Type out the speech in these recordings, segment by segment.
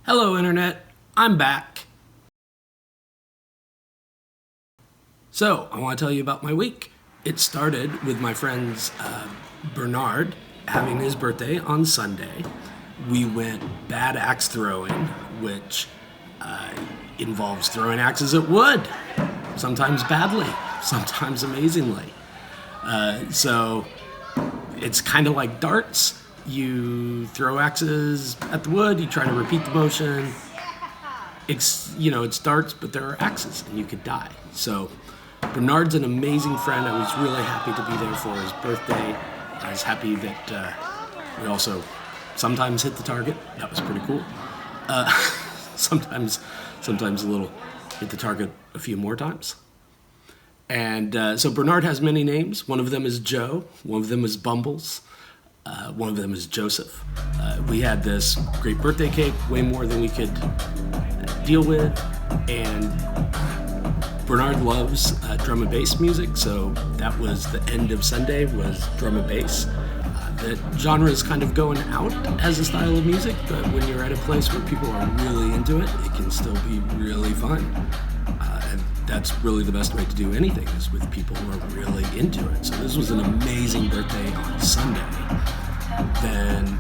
Hello, Internet. I'm back. So, I want to tell you about my week. It started with my friend's Bernard having his birthday on Sunday. We went bad axe throwing, which involves throwing axes at wood, sometimes badly, sometimes amazingly. So, it's kind of like darts. You throw axes at the wood, you try to repeat the motion. It's darts, but there are axes, and you could die. So, Bernard's an amazing friend. I was really happy to be there for his birthday. I was happy that we also sometimes hit the target. That was pretty cool. Sometimes a little hit the target a few more times. And so Bernard has many names. One of them is Joe. One of them is Bumbles. One of them is Joseph. We had this great birthday cake, way more than we could deal with, and Bernard loves drum and bass music, so that was the end of Sunday, was drum and bass. The genre is kind of going out as a style of music, but when you're at a place where people are really into it, it can still be really fun. And that's really the best way to do anything, is with people who are really into it. So this was an amazing birthday on Sunday. Then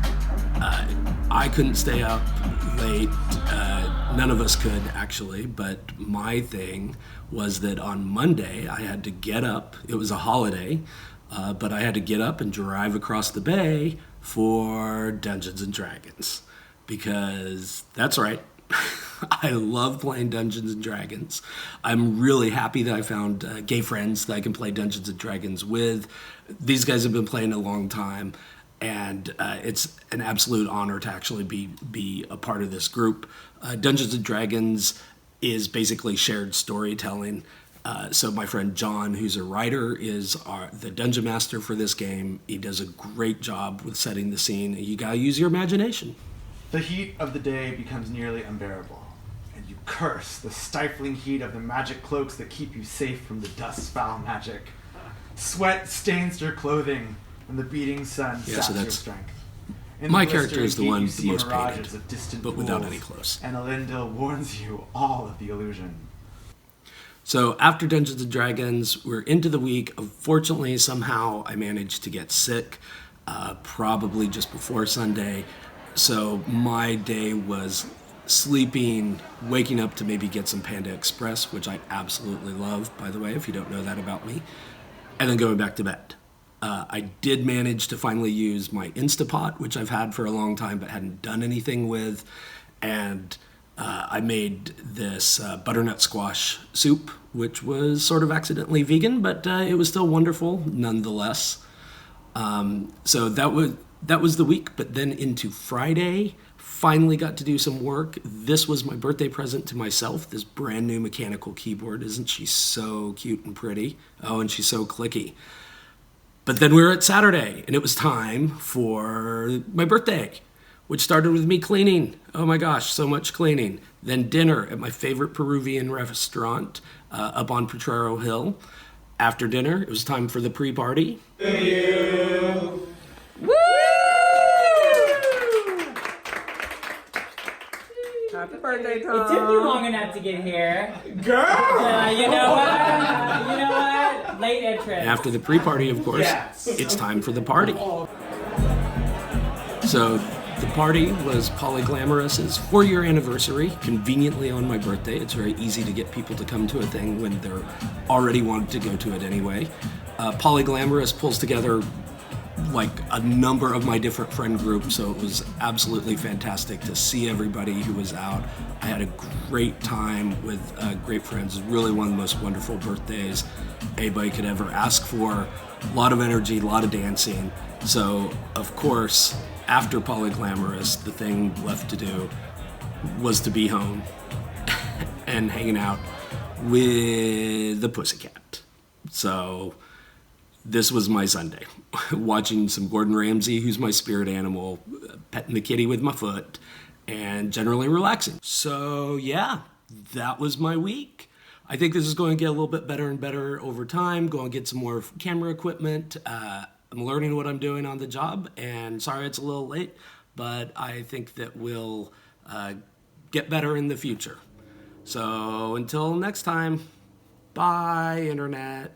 I couldn't stay up late. None of us could, actually, but my thing was that on Monday I had to get up. It was a holiday, but I had to get up and drive across the bay for Dungeons and Dragons, because that's right. I love playing Dungeons and Dragons. I'm really happy that I found gay friends that I can play Dungeons and Dragons with. These guys have been playing a long time, and it's an absolute honor to actually be a part of this group. Dungeons and Dragons is basically shared storytelling. So my friend John, who's a writer, is the dungeon master for this game. He does a great job with setting the scene. You gotta use your imagination. The heat of the day becomes nearly unbearable, and you curse the stifling heat of the magic cloaks that keep you safe from the dust's foul magic. Sweat stains your clothing, and the beating sun saps your strength. My character is the one the most painted, but without pools, any clothes. And Elendil warns you all of the illusion. So after Dungeons and Dragons, we're into the week. Unfortunately, somehow I managed to get sick, probably just before Sunday. So my day was sleeping, waking up to maybe get some Panda Express, which I absolutely love, by the way, if you don't know that about me, and then going back to bed. I did manage to finally use my Instapot, which I've had for a long time but hadn't done anything with, and I made this butternut squash soup, which was sort of accidentally vegan, but it was still wonderful nonetheless. So that was the week, but then into Friday, finally got to do some work. This was my birthday present to myself, this brand new mechanical keyboard. Isn't she so cute and pretty? Oh, and she's so clicky. But then we were at Saturday, and it was time for my birthday, which started with me cleaning. Oh my gosh, so much cleaning. Then dinner at my favorite Peruvian restaurant up on Potrero Hill. After dinner, it was time for the pre-party. Thank you. Woo! Happy birthday, Tom. It took you long enough to get here. Girl! You know what? Late entrance. After the pre-party, of course, it's time for the party. So the party was Polyglamorous's 4-year anniversary, conveniently on my birthday. It's very easy to get people to come to a thing when they're already wanted to go to it anyway. Polyglamorous pulls together like a number of my different friend groups, so it was absolutely fantastic to see everybody who was out. I had a great time with great friends. It was really one of the most wonderful birthdays anybody could ever ask for. A lot of energy, a lot of dancing. So, of course, after Polyglamorous, the thing left to do was to be home and hanging out with the pussycat. So this was my Sunday, watching some Gordon Ramsay, who's my spirit animal, petting the kitty with my foot, and generally relaxing. So yeah, that was my week. I think this is going to get a little bit better and better over time. Go and get some more camera equipment. I'm learning what I'm doing on the job, and sorry it's a little late, but I think that we'll get better in the future. So until next time, bye, Internet.